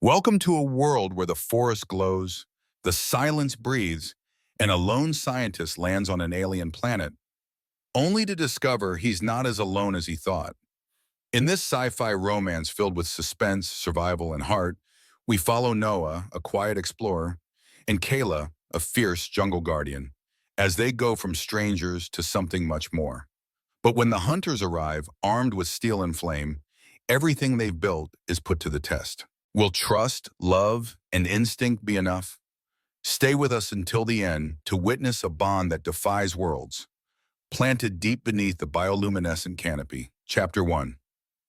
Welcome to a world where the forest glows, the silence breathes, and a lone scientist lands on an alien planet, only to discover he's not as alone as he thought. In this sci-fi romance filled with suspense, survival, and heart, we follow Noah, a quiet explorer, and Kaela, a fierce jungle guardian, as they go from strangers to something much more. But when the hunters arrive, armed with steel and flame, everything they've built is put to the test. Will trust, love, and instinct be enough? Stay with us until the end to witness a bond that defies worlds. Planted deep beneath the bioluminescent canopy. Chapter 1.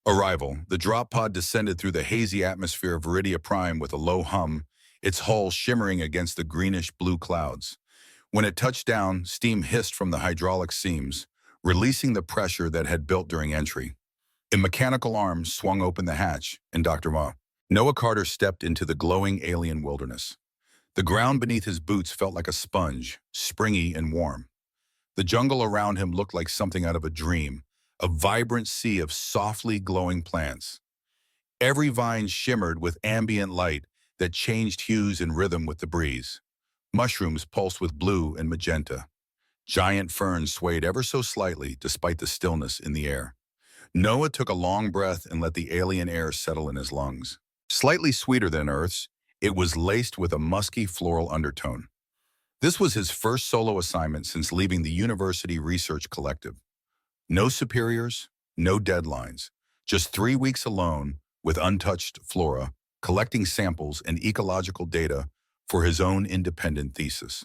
Arrival. The drop pod descended through the hazy atmosphere of Viridia Prime with a low hum, its hull shimmering against the greenish-blue clouds. When it touched down, steam hissed from the hydraulic seams, releasing the pressure that had built during entry. A mechanical arm swung open the hatch, and Noah Carter stepped into the glowing alien wilderness. The ground beneath his boots felt like a sponge, springy and warm. The jungle around him looked like something out of a dream, a vibrant sea of softly glowing plants. Every vine shimmered with ambient light that changed hues in rhythm with the breeze. Mushrooms pulsed with blue and magenta. Giant ferns swayed ever so slightly despite the stillness in the air. Noah took a long breath and let the alien air settle in his lungs. Slightly sweeter than Earth's, it was laced with a musky floral undertone. This was his first solo assignment since leaving the University Research Collective. No superiors, no deadlines, just 3 weeks alone with untouched flora, collecting samples and ecological data for his own independent thesis.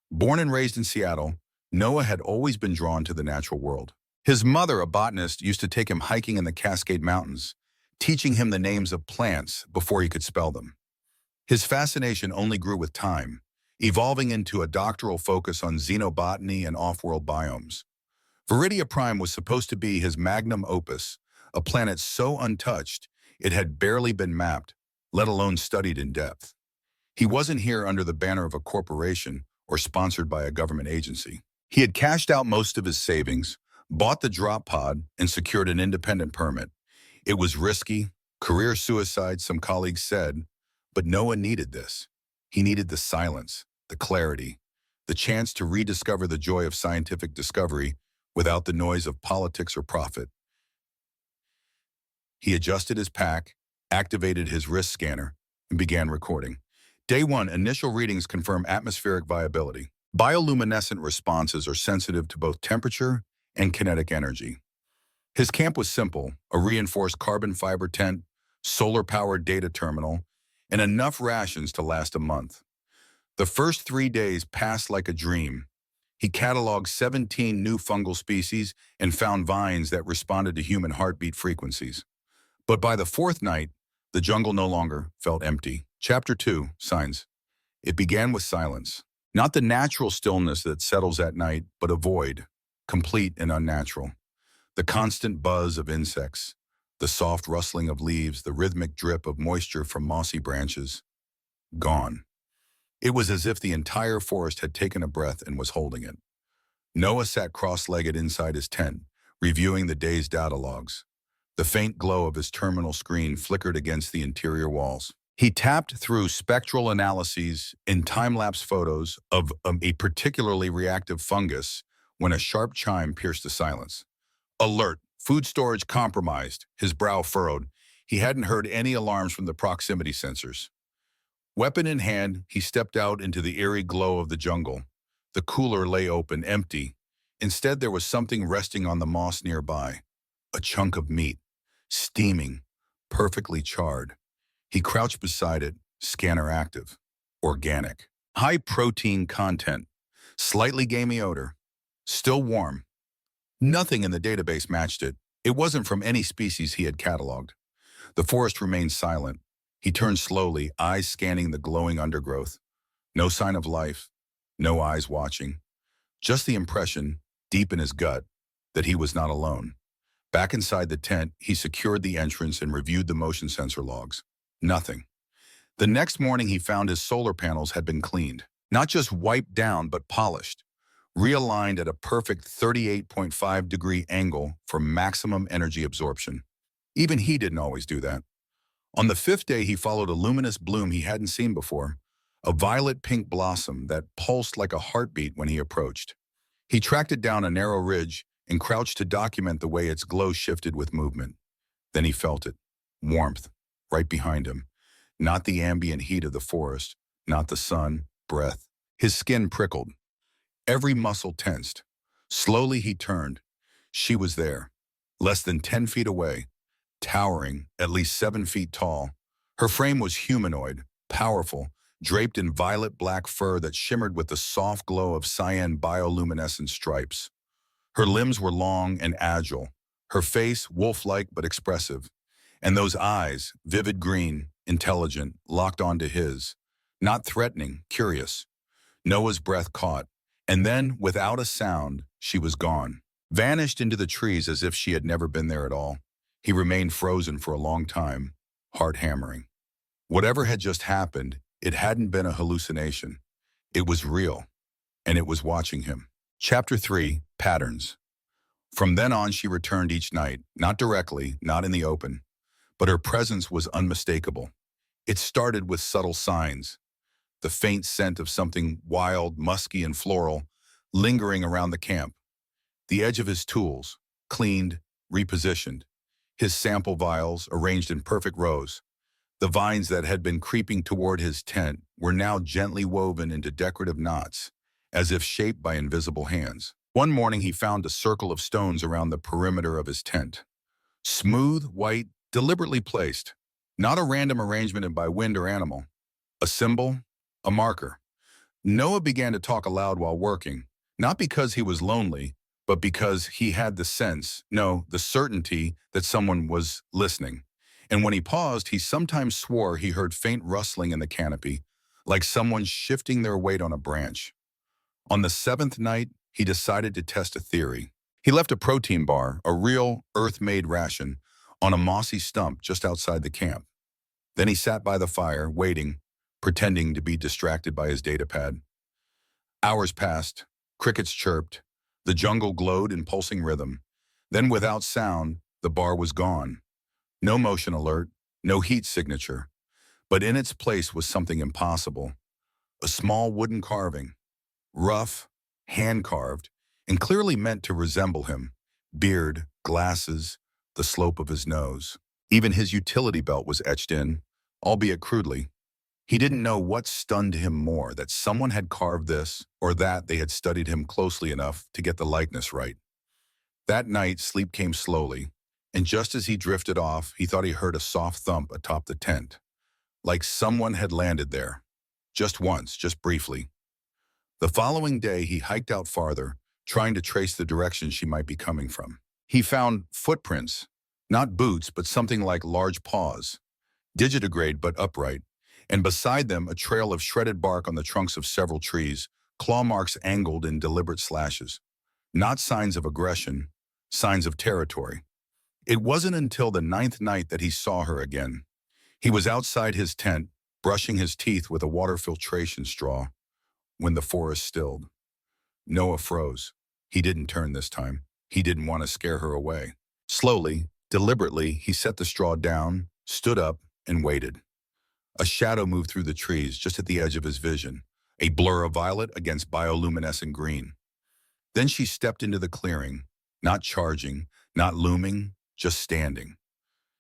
Born and raised in Seattle, Noah had always been drawn to the natural world. His mother, a botanist, used to take him hiking in the Cascade Mountains, teaching him the names of plants before he could spell them. His fascination only grew with time, evolving into a doctoral focus on xenobotany and off-world biomes. Viridia Prime was supposed to be his magnum opus, a planet so untouched it had barely been mapped, let alone studied in depth. He wasn't here under the banner of a corporation or sponsored by a government agency. He had cashed out most of his savings, bought the drop pod, and secured an independent permit. It was risky, career suicide, some colleagues said, but Noah needed this. He needed the silence, the clarity, the chance to rediscover the joy of scientific discovery without the noise of politics or profit. He adjusted his pack, activated his wrist scanner, and began recording. Day 1, initial readings confirm atmospheric viability. Bioluminescent responses are sensitive to both temperature and kinetic energy. His camp was simple: a reinforced carbon fiber tent, solar-powered data terminal, and enough rations to last a month. The first 3 days passed like a dream. He cataloged 17 new fungal species and found vines that responded to human heartbeat frequencies. But by the 4th night, the jungle no longer felt empty. Chapter 2, Signs. It began with silence. Not the natural stillness that settles at night, but a void, complete and unnatural. The constant buzz of insects, the soft rustling of leaves, the rhythmic drip of moisture from mossy branches. Gone. It was as if the entire forest had taken a breath and was holding it. Noah sat cross-legged inside his tent, reviewing the day's data logs. The faint glow of his terminal screen flickered against the interior walls. He tapped through spectral analyses and time-lapse photos of a particularly reactive fungus when a sharp chime pierced the silence. Alert! Food storage compromised. His brow furrowed. He hadn't heard any alarms from the proximity sensors. Weapon in hand, he stepped out into the eerie glow of the jungle. The cooler lay open, empty. Instead, there was something resting on the moss nearby. A chunk of meat, steaming, perfectly charred. He crouched beside it, scanner active. Organic. High protein content. Slightly gamey odor. Still warm. Nothing in the database matched it. It wasn't from any species he had cataloged. The forest remained silent. He turned slowly, eyes scanning the glowing undergrowth. No sign of life, no eyes watching. Just the impression, deep in his gut, that he was not alone. Back inside the tent, he secured the entrance and reviewed the motion sensor logs. Nothing. The next morning, he found his solar panels had been cleaned. Not just wiped down, but polished. Realigned at a perfect 38.5-degree angle for maximum energy absorption. Even he didn't always do that. On the fifth day, he followed a luminous bloom he hadn't seen before, a violet-pink blossom that pulsed like a heartbeat when he approached. He tracked it down a narrow ridge and crouched to document the way its glow shifted with movement. Then he felt it, warmth, right behind him. Not the ambient heat of the forest, not the sun, breath. His skin prickled, every muscle tensed. Slowly he turned. She was there, less than 10 feet away, towering, at least 7 feet tall. Her frame was humanoid, powerful, draped in violet-black fur that shimmered with the soft glow of cyan bioluminescent stripes. Her limbs were long and agile, her face wolf-like but expressive, and those eyes, vivid green, intelligent, locked onto his, not threatening, curious. Noah's breath caught, and then, without a sound, she was gone, vanished into the trees as if she had never been there at all. He remained frozen for a long time, heart hammering. Whatever had just happened, it hadn't been a hallucination. It was real, and it was watching him. Chapter 3, Patterns. From then on, she returned each night, not directly, not in the open, but her presence was unmistakable. It started with subtle signs, the faint scent of something wild, musky, and floral, lingering around the camp. The edge of his tools, cleaned, repositioned. His sample vials arranged in perfect rows. The vines that had been creeping toward his tent were now gently woven into decorative knots, as if shaped by invisible hands. One morning he found a circle of stones around the perimeter of his tent. Smooth, white, deliberately placed. Not a random arrangement by wind or animal. A symbol, a marker. Noah began to talk aloud while working, not because he was lonely, but because he had the sense, no, the certainty that someone was listening. And when he paused, he sometimes swore he heard faint rustling in the canopy, like someone shifting their weight on a branch. On the seventh night, he decided to test a theory. He left a protein bar, a real earth-made ration, on a mossy stump just outside the camp. Then he sat by the fire, waiting, pretending to be distracted by his datapad. Hours passed, crickets chirped, the jungle glowed in pulsing rhythm. Then without sound, the bar was gone. No motion alert, no heat signature. But in its place was something impossible. A small wooden carving, rough, hand-carved, and clearly meant to resemble him. Beard, glasses, the slope of his nose. Even his utility belt was etched in, albeit crudely. He didn't know what stunned him more, that someone had carved this, or that they had studied him closely enough to get the likeness right. That night, sleep came slowly, and just as he drifted off, he thought he heard a soft thump atop the tent, like someone had landed there. Just once, just briefly. The following day, he hiked out farther, trying to trace the direction she might be coming from. He found footprints, not boots, but something like large paws, digitigrade but upright, and beside them a trail of shredded bark on the trunks of several trees, claw marks angled in deliberate slashes. Not signs of aggression, signs of territory. It wasn't until the ninth night that he saw her again. He was outside his tent, brushing his teeth with a water filtration straw, when the forest stilled. Noah froze. He didn't turn this time. He didn't want to scare her away. Slowly, deliberately, he set the straw down, stood up, and waited. A shadow moved through the trees just at the edge of his vision, a blur of violet against bioluminescent green. Then she stepped into the clearing, not charging, not looming, just standing.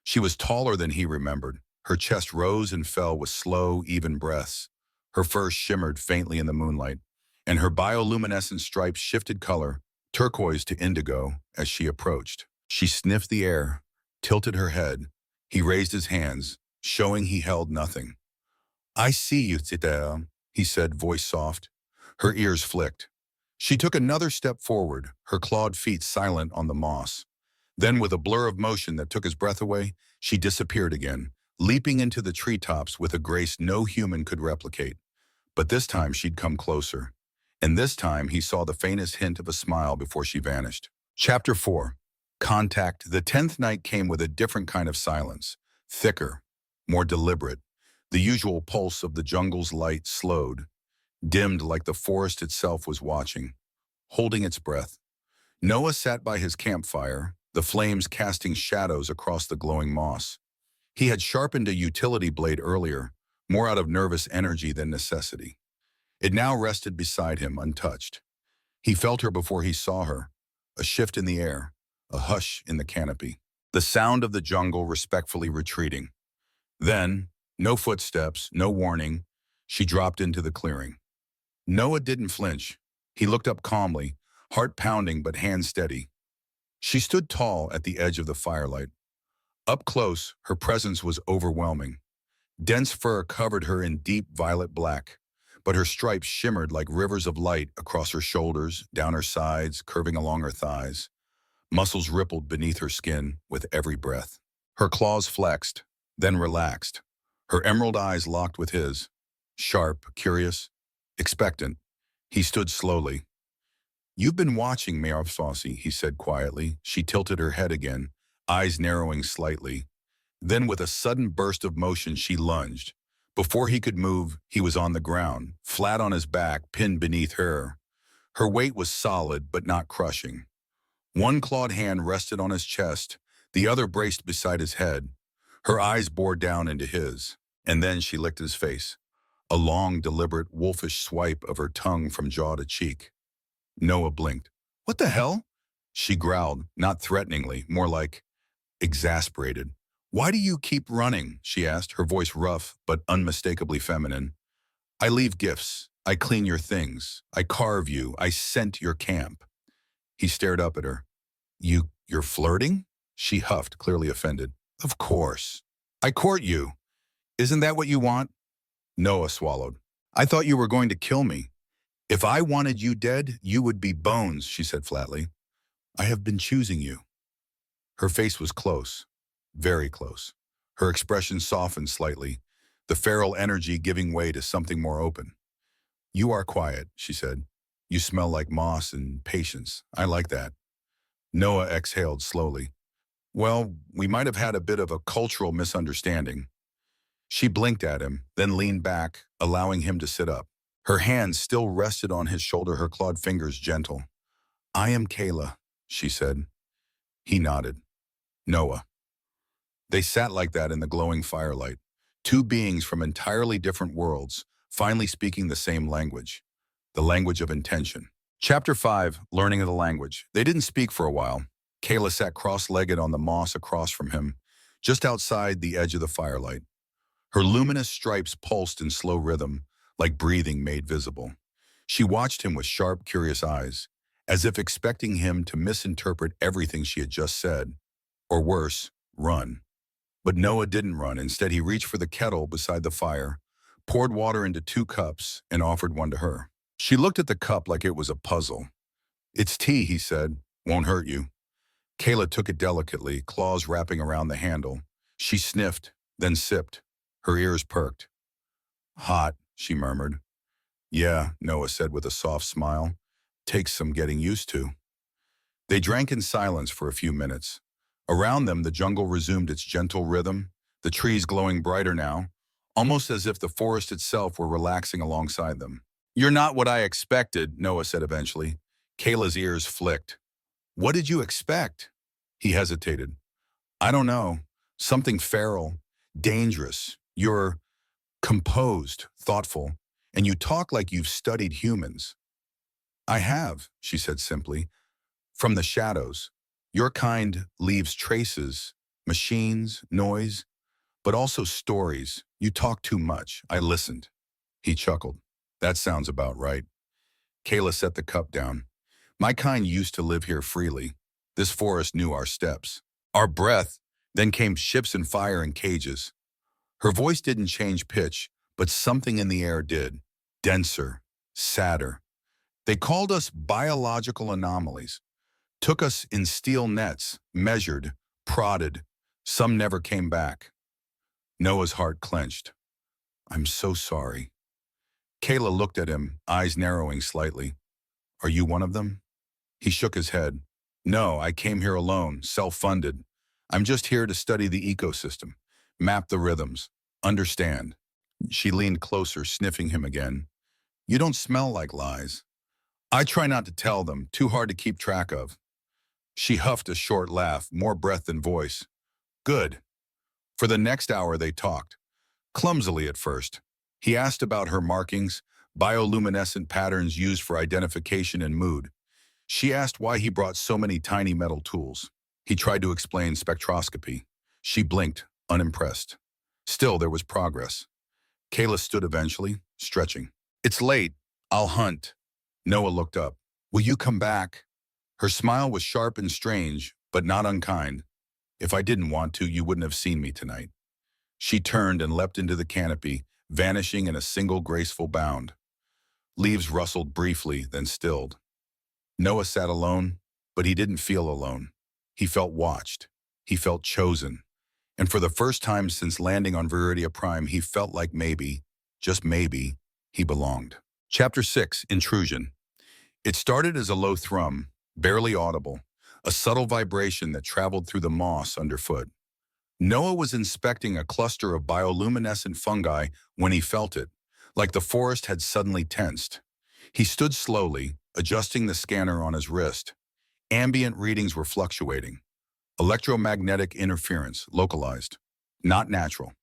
She was taller than he remembered. Her chest rose and fell with slow, even breaths. Her fur shimmered faintly in the moonlight, and her bioluminescent stripes shifted color, turquoise to indigo, as she approached. She sniffed the air, tilted her head. He raised his hands, showing he held nothing. "I see you, Tita," he said, voice soft. Her ears flicked. She took another step forward, her clawed feet silent on the moss. Then, with a blur of motion that took his breath away, she disappeared again, leaping into the treetops with a grace no human could replicate. But this time she'd come closer. And this time he saw the faintest hint of a smile before she vanished. Chapter 4. Contact. The 10th night came with a different kind of silence. Thicker, more deliberate. The usual pulse of the jungle's light slowed, dimmed like the forest itself was watching, holding its breath. Noah sat by his campfire, the flames casting shadows across the glowing moss. He had sharpened a utility blade earlier, more out of nervous energy than necessity. It now rested beside him, untouched. He felt her before he saw her, a shift in the air, a hush in the canopy, the sound of the jungle respectfully retreating. Then, no footsteps, no warning, she dropped into the clearing. Noah didn't flinch. He looked up calmly, heart pounding but hand steady. She stood tall at the edge of the firelight. Up close, her presence was overwhelming. Dense fur covered her in deep violet black, but her stripes shimmered like rivers of light across her shoulders, down her sides, curving along her thighs. Muscles rippled beneath her skin with every breath. Her claws flexed, then relaxed. Her emerald eyes locked with his. Sharp, curious, expectant. He stood slowly. "You've been watching me, Saucy," he said quietly. She tilted her head again, eyes narrowing slightly. Then with a sudden burst of motion, she lunged. Before he could move, he was on the ground, flat on his back, pinned beneath her. Her weight was solid, but not crushing. One clawed hand rested on his chest, the other braced beside his head. Her eyes bored down into his, and then she licked his face, a long, deliberate, wolfish swipe of her tongue from jaw to cheek. Noah blinked. "What the hell?" She growled, not threateningly, more like exasperated. "Why do you keep running?" she asked, her voice rough but unmistakably feminine. "I leave gifts. I clean your things. I carve you. I scent your camp." He stared up at her. You're flirting?" She huffed, clearly offended. "Of course. I court you. Isn't that what you want?" Noah swallowed. "I thought you were going to kill me. If I wanted you dead, you would be bones," she said flatly. "I have been choosing you." Her face was close, very close. Her expression softened slightly, the feral energy giving way to something more open. "You are quiet," she said. "You smell like moss and patience. I like that." Noah exhaled slowly. "Well, we might have had a bit of a cultural misunderstanding." She blinked at him, then leaned back, allowing him to sit up. Her hands still rested on his shoulder, her clawed fingers gentle. "I am Kaela," she said. He nodded. "Noah." They sat like that in the glowing firelight, two beings from entirely different worlds, finally speaking the same language, the language of intention. Chapter 5, Learning of the Language. They didn't speak for a while. Kaela sat cross-legged on the moss across from him, just outside the edge of the firelight. Her luminous stripes pulsed in slow rhythm, like breathing made visible. She watched him with sharp, curious eyes, as if expecting him to misinterpret everything she had just said, or worse, run. But Noah didn't run. Instead, he reached for the kettle beside the fire, poured water into 2 cups, and offered one to her. She looked at the cup like it was a puzzle. "It's tea," he said. "Won't hurt you." Kaela took it delicately, claws wrapping around the handle. She sniffed, then sipped. Her ears perked. "Hot," she murmured. "Yeah," Noah said with a soft smile. "Takes some getting used to." They drank in silence for a few minutes. Around them, the jungle resumed its gentle rhythm, the trees glowing brighter now, almost as if the forest itself were relaxing alongside them. "You're not what I expected," Noah said eventually. Kayla's ears flicked. "What did you expect?" He hesitated. "I don't know. Something feral, dangerous. You're composed, thoughtful, and you talk like you've studied humans." "I have," she said simply. "From the shadows. Your kind leaves traces, machines, noise, but also stories. You talk too much. I listened." He chuckled. "That sounds about right." Kaela set the cup down. "My kind used to live here freely. This forest knew our steps, our breath, then came ships and fire and cages." Her voice didn't change pitch, but something in the air did. Denser, sadder. "They called us biological anomalies. Took us in steel nets, measured, prodded. Some never came back." Noah's heart clenched. "I'm so sorry." Kaela looked at him, eyes narrowing slightly. "Are you one of them?" He shook his head. "No, I came here alone, self-funded. I'm just here to study the ecosystem, map the rhythms, understand." She leaned closer, sniffing him again. "You don't smell like lies." "I try not to tell them, too hard to keep track of." She huffed a short laugh, more breath than voice. "Good. For the next hour they talked, clumsily at first. He asked about her markings, bioluminescent patterns used for identification and mood. She asked why he brought so many tiny metal tools. He tried to explain spectroscopy. She blinked, unimpressed. Still, there was progress. Kaela stood eventually, stretching. It's late. I'll hunt. Noah looked up. Will you come back? Her smile was sharp and strange, but not unkind. If I didn't want to, you wouldn't have seen me tonight. She turned and leapt into the canopy, vanishing in a single graceful bound. Leaves rustled briefly, then stilled. Noah sat alone, but he didn't feel alone. He felt watched. He felt chosen. And for the first time since landing on Viridia Prime, he felt like maybe, just maybe, he belonged. Chapter 6, Intrusion. It started as a low thrum, barely audible, a subtle vibration that traveled through the moss underfoot. Noah was inspecting a cluster of bioluminescent fungi when he felt it, like the forest had suddenly tensed. He stood slowly, adjusting the scanner on his wrist. Ambient readings were fluctuating. Electromagnetic interference, localized. Not natural.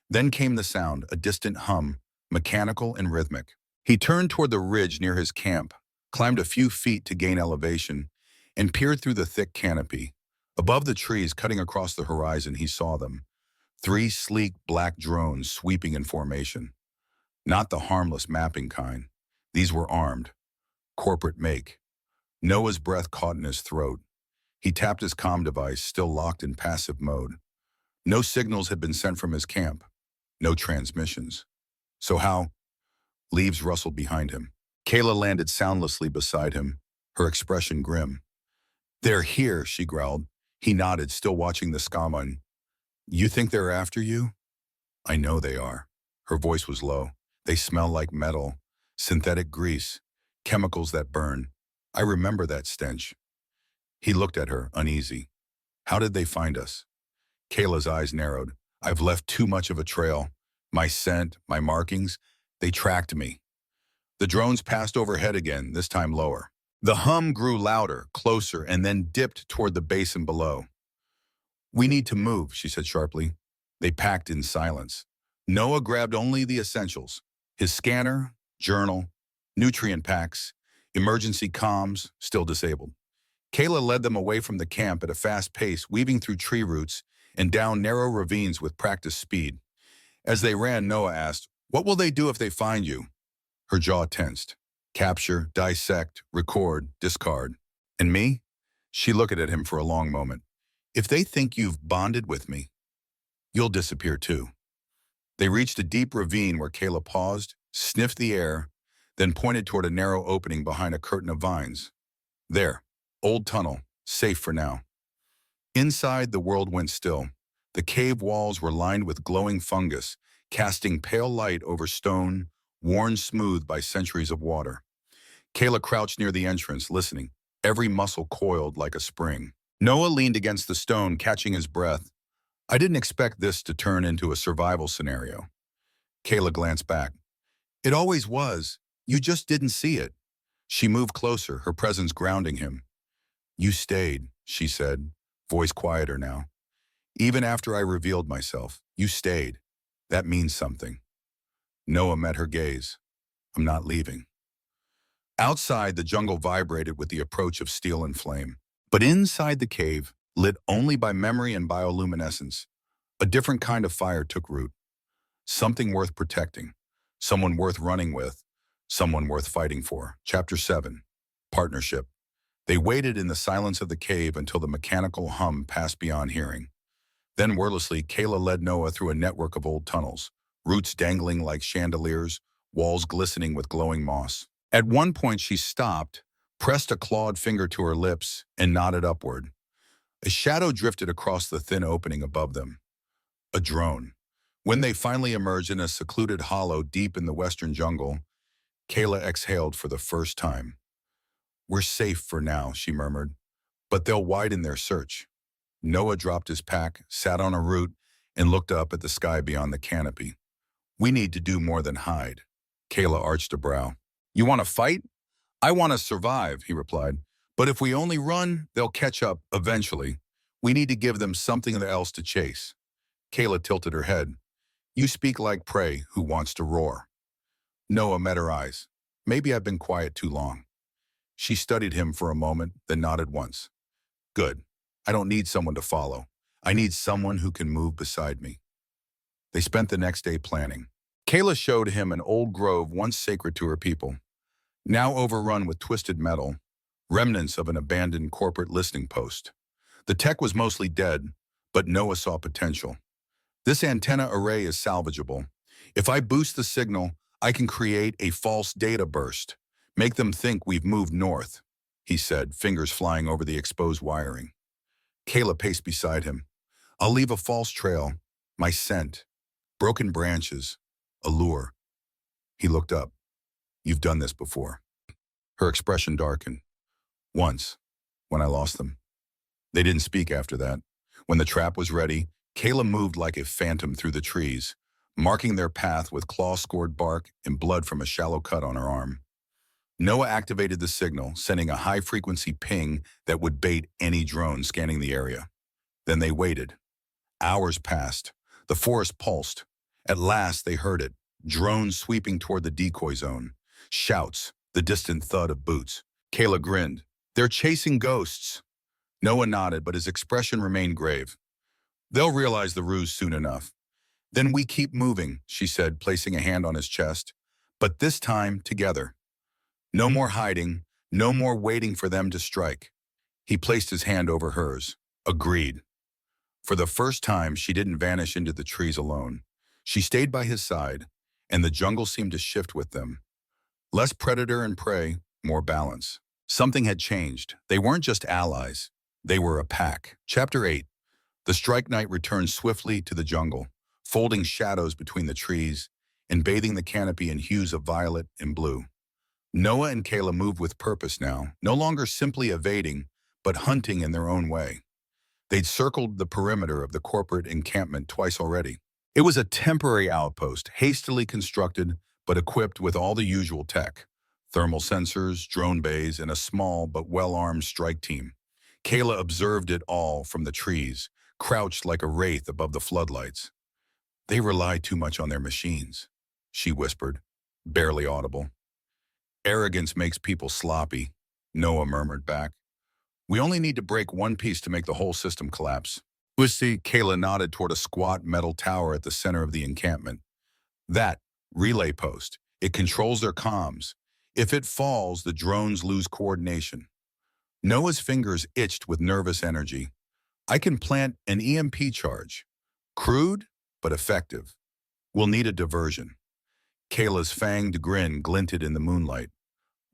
Then came the sound, a distant hum, mechanical and rhythmic. He turned toward the ridge near his camp, climbed a few feet to gain elevation, and peered through the thick canopy. Above the trees cutting across the horizon, he saw them. 3 sleek black drones sweeping in formation. Not the harmless mapping kind. These were armed. Corporate make. Noah's breath caught in his throat. He tapped his comm device, still locked in passive mode. No signals had been sent from his camp. No transmissions. So how? Leaves rustled behind him. Kaela landed soundlessly beside him, her expression grim. They're here, she growled. He nodded, still watching the skyline. You think they're after you? I know they are. Her voice was low. They smell like metal, synthetic grease, chemicals that burn. I remember that stench. He looked at her, uneasy. How did they find us? Kayla's eyes narrowed. I've left too much of a trail. My scent, my markings, they tracked me. The drones passed overhead again, this time lower. The hum grew louder, closer, and then dipped toward the basin below. We need to move, she said sharply. They packed in silence. Noah grabbed only the essentials. His scanner, journal, nutrient packs, emergency comms, still disabled. Kaela led them away from the camp at a fast pace, weaving through tree roots and down narrow ravines with practiced speed. As they ran, Noah asked, what will they do if they find you? Her jaw tensed. Capture, dissect, record, discard. And me? She looked at him for a long moment. If they think you've bonded with me, you'll disappear too. They reached a deep ravine where Kaela paused, sniffed the air, then pointed toward a narrow opening behind a curtain of vines. There, old tunnel, safe for now. Inside, the world went still. The cave walls were lined with glowing fungus, casting pale light over stone, worn smooth by centuries of water. Kaela crouched near the entrance, listening, every muscle coiled like a spring. Noah leaned against the stone, catching his breath. I didn't expect this to turn into a survival scenario. Kaela glanced back. It always was. You just didn't see it. She moved closer, her presence grounding him. You stayed, she said, voice quieter now. Even after I revealed myself, you stayed. That means something. Noah met her gaze. I'm not leaving. Outside, the jungle vibrated with the approach of steel and flame. But inside the cave, lit only by memory and bioluminescence, a different kind of fire took root. Something worth protecting, someone worth running with, someone worth fighting for. Chapter 7, Partnership. They waited in the silence of the cave until the mechanical hum passed beyond hearing. Then wordlessly, Kaela led Noah through a network of old tunnels, roots dangling like chandeliers, walls glistening with glowing moss. At one point she stopped, pressed a clawed finger to her lips, and nodded upward. A shadow drifted across the thin opening above them. A drone. When they finally emerged in a secluded hollow deep in the western jungle, Kaela exhaled for the first time. We're safe for now, she murmured, but they'll widen their search. Noah dropped his pack, sat on a root, and looked up at the sky beyond the canopy. We need to do more than hide. Kaela arched a brow. You want to fight? I want to survive, he replied. But if we only run, they'll catch up eventually. We need to give them something else to chase. Kaela tilted her head. You speak like prey who wants to roar. Noah met her eyes. Maybe I've been quiet too long. She studied him for a moment, then nodded once. Good. I don't need someone to follow. I need someone who can move beside me. They spent the next day planning. Kaela showed him an old grove once sacred to her people, now overrun with twisted metal, remnants of an abandoned corporate listening post. The tech was mostly dead, but Noah saw potential. This antenna array is salvageable. If I boost the signal, I can create a false data burst, make them think we've moved north, he said, fingers flying over the exposed wiring. Kaela paced beside him. I'll leave a false trail, my scent, broken branches, a lure. He looked up. You've done this before. Her expression darkened. Once, when I lost them. They didn't speak after that. When the trap was ready, Kaela moved like a phantom through the trees, marking their path with claw-scored bark and blood from a shallow cut on her arm. Noah activated the signal, sending a high-frequency ping that would bait any drone scanning the area. Then they waited. Hours passed. The forest pulsed. At last, they heard it. Drones sweeping toward the decoy zone. Shouts, the distant thud of boots. Kaela grinned. They're chasing ghosts. Noah nodded, but his expression remained grave. They'll realize the ruse soon enough. Then we keep moving, she said, placing a hand on his chest. But this time, together. No more hiding, no more waiting for them to strike. He placed his hand over hers. Agreed. For the first time, she didn't vanish into the trees alone. She stayed by his side, and the jungle seemed to shift with them. Less predator and prey, more balance. Something had changed. They weren't just allies. They were a pack. Chapter 8. The strike night returned swiftly to the jungle, folding shadows between the trees and bathing the canopy in hues of violet and blue. Noah and Kaela moved with purpose now, no longer simply evading, but hunting in their own way. They'd circled the perimeter of the corporate encampment twice already. It was a temporary outpost, hastily constructed, but equipped with all the usual tech. Thermal sensors, drone bays, and a small but well-armed strike team. Kaela observed it all from the trees, crouched like a wraith above the floodlights. They rely too much on their machines, she whispered, barely audible. Arrogance makes people sloppy, Noah murmured back. We only need to break one piece to make the whole system collapse. Kaela nodded toward a squat metal tower at the center of the encampment. That relay post. It controls their comms. If it falls, the drones lose coordination. Noah's fingers itched with nervous energy. I can plant an EMP charge. Crude, but effective. We'll need a diversion. Kaela's fanged grin glinted in the moonlight.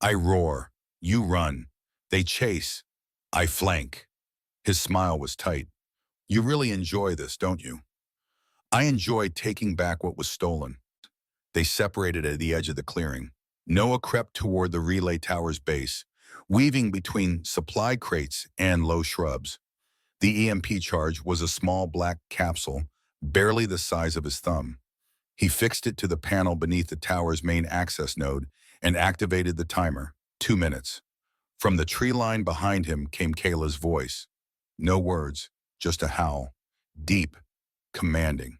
I roar. You run. They chase. I flank. His smile was tight. You really enjoy this, don't you? I enjoy taking back what was stolen. They separated at the edge of the clearing. Noah crept toward the relay tower's base, weaving between supply crates and low shrubs. The EMP charge was a small black capsule, barely the size of his thumb. He fixed it to the panel beneath the tower's main access node and activated the timer. 2 minutes. From the tree line behind him came Kaela's voice. No words, just a howl. Deep, commanding.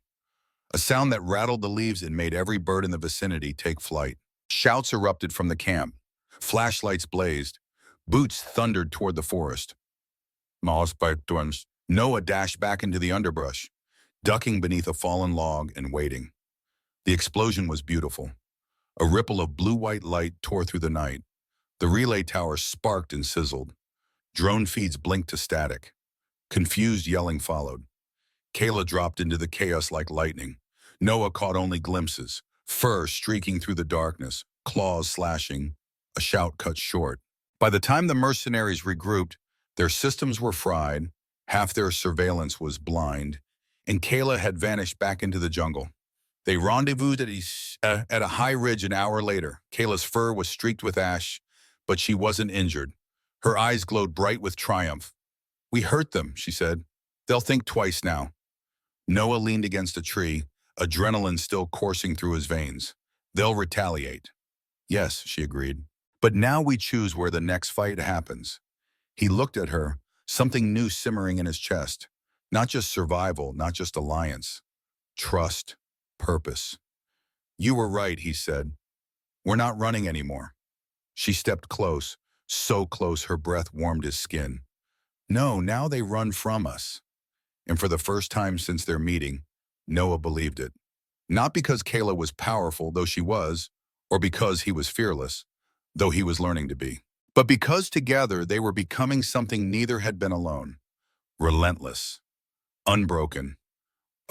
A sound that rattled the leaves and made every bird in the vicinity take flight. Shouts erupted from the camp. Flashlights blazed. Boots thundered toward the forest. Noah dashed back into the underbrush, ducking beneath a fallen log and waiting. The explosion was beautiful. A ripple of blue-white light tore through the night. The relay tower sparked and sizzled. Drone feeds blinked to static. Confused yelling followed. Kaela dropped into the chaos like lightning. Noah caught only glimpses, fur streaking through the darkness, claws slashing, a shout cut short. By the time the mercenaries regrouped, their systems were fried, half their surveillance was blind, and Kaela had vanished back into the jungle. They rendezvoused at a high ridge an hour later. Kaela's fur was streaked with ash, but she wasn't injured. Her eyes glowed bright with triumph. We hurt them, she said. They'll think twice now. Noah leaned against a tree, adrenaline still coursing through his veins. They'll retaliate. Yes, she agreed. But now we choose where the next fight happens. He looked at her, something new simmering in his chest. Not just survival, not just alliance. trust, purpose. You were right, he said. We're not running anymore. She stepped close, so close her breath warmed his skin. No, now they run from us. And for the first time since their meeting, Noah believed it. Not because Kaela was powerful, though she was, or because he was fearless, though he was learning to be, but because together they were becoming something neither had been alone. Relentless, unbroken,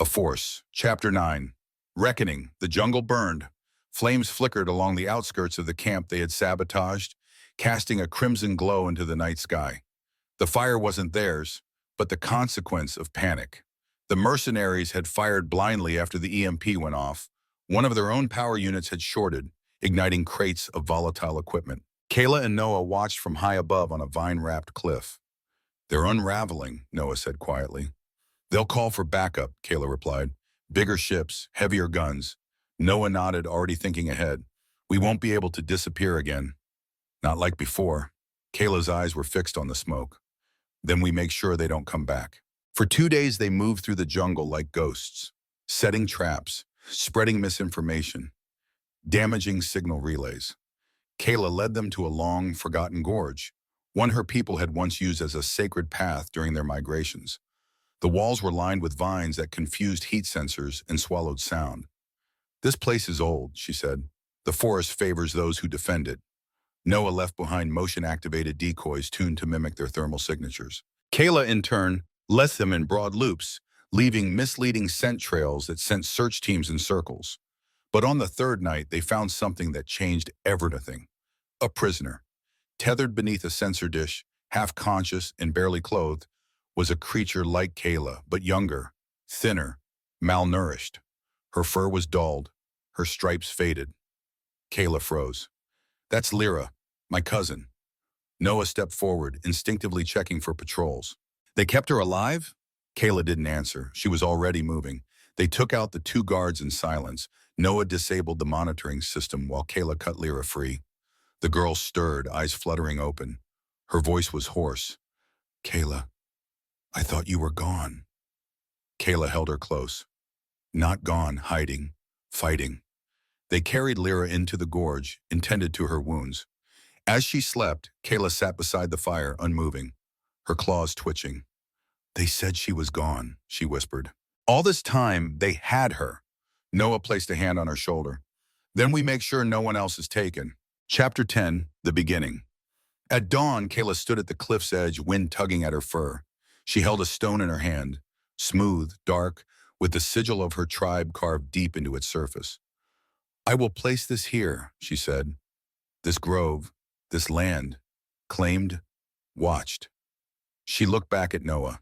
a force. Chapter 9. Reckoning. The jungle burned. Flames flickered along the outskirts of the camp they had sabotaged, casting a crimson glow into the night sky. The fire wasn't theirs, but the consequence of panic. The mercenaries had fired blindly after the EMP went off. One of their own power units had shorted, igniting crates of volatile equipment. Kaela and Noah watched from high above on a vine-wrapped cliff. They're unraveling, Noah said quietly. They'll call for backup, Kaela replied. Bigger ships, heavier guns. Noah nodded, already thinking ahead. We won't be able to disappear again. Not like before. Kayla's eyes were fixed on the smoke. Then we make sure they don't come back. For 2 days they moved through the jungle like ghosts, setting traps, spreading misinformation, damaging signal relays. Kaela led them to a long, forgotten gorge, one her people had once used as a sacred path during their migrations. The walls were lined with vines that confused heat sensors and swallowed sound. This place is old, she said. The forest favors those who defend it. Noah left behind motion-activated decoys tuned to mimic their thermal signatures. Kaela, in turn, left them in broad loops, leaving misleading scent trails that sent search teams in circles. But on the third night, they found something that changed everything. A prisoner. Tethered beneath a sensor dish, half-conscious and barely clothed, was a creature like Kaela, but younger, thinner, malnourished. Her fur was dulled, her stripes faded. Kaela froze. That's Lyra, my cousin. Noah stepped forward, instinctively checking for patrols. They kept her alive? Kaela didn't answer. She was already moving. They took out the 2 guards in silence. Noah disabled the monitoring system while Kaela cut Lyra free. The girl stirred, eyes fluttering open. Her voice was hoarse. Kaela, I thought you were gone. Kaela held her close. Not gone, hiding, fighting. They carried Lyra into the gorge, intended to her wounds. As she slept, Kaela sat beside the fire, unmoving, her claws twitching. They said she was gone, she whispered. All this time, they had her. Noah placed a hand on her shoulder. Then we make sure no one else is taken. Chapter 10, The Beginning. At dawn, Kaela stood at the cliff's edge, wind tugging at her fur. She held a stone in her hand, smooth, dark, with the sigil of her tribe carved deep into its surface. I will place this here, she said. This grove, this land, claimed, watched. She looked back at Noah.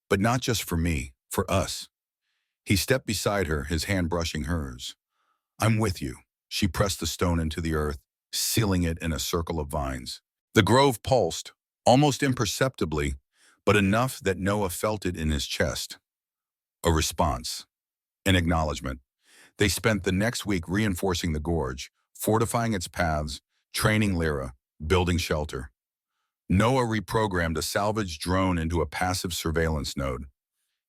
But not just for me, for us. He stepped beside her, his hand brushing hers. I'm with you. She pressed the stone into the earth, sealing it in a circle of vines. The grove pulsed, almost imperceptibly, but enough that Noah felt it in his chest. A response. An acknowledgement. They spent the next week reinforcing the gorge, fortifying its paths, training Lyra, building shelter. Noah reprogrammed a salvage drone into a passive surveillance node.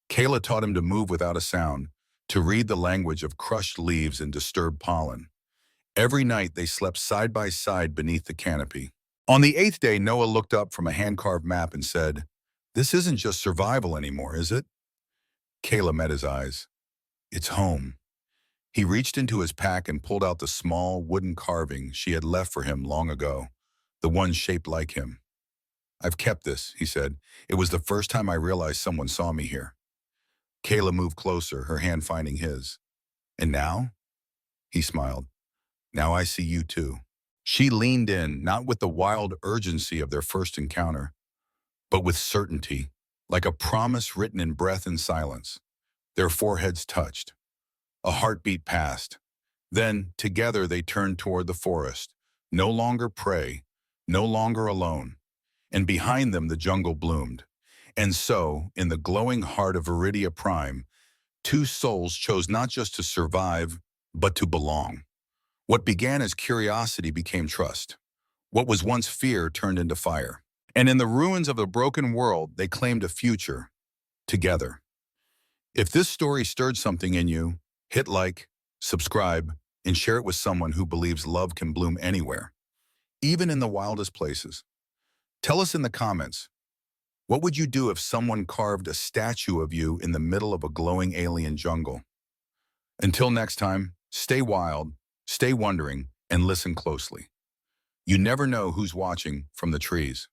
Kaela taught him to move without a sound, to read the language of crushed leaves and disturbed pollen. Every night they slept side by side beneath the canopy. On the 8th day, Noah looked up from a hand-carved map and said, This isn't just survival anymore, is it? Kaela met his eyes. It's home. He reached into his pack and pulled out the small wooden carving she had left for him long ago, the one shaped like him. I've kept this, he said. It was the first time I realized someone saw me here. Kaela moved closer, her hand finding his. And now? He smiled. Now I see you too. She leaned in, not with the wild urgency of their first encounter, but with certainty, like a promise written in breath and silence. Their foreheads touched. A heartbeat passed. Then, together they turned toward the forest, no longer prey, no longer alone. And behind them the jungle bloomed. And so, in the glowing heart of Viridia Prime, 2 souls chose not just to survive, but to belong. What began as curiosity became trust. What was once fear turned into fire. And in the ruins of the broken world, they claimed a future, together. If this story stirred something in you, hit like, subscribe, and share it with someone who believes love can bloom anywhere, even in the wildest places. Tell us in the comments, what would you do if someone carved a statue of you in the middle of a glowing alien jungle? Until next time, stay wild, stay wondering, and listen closely. You never know who's watching from the trees.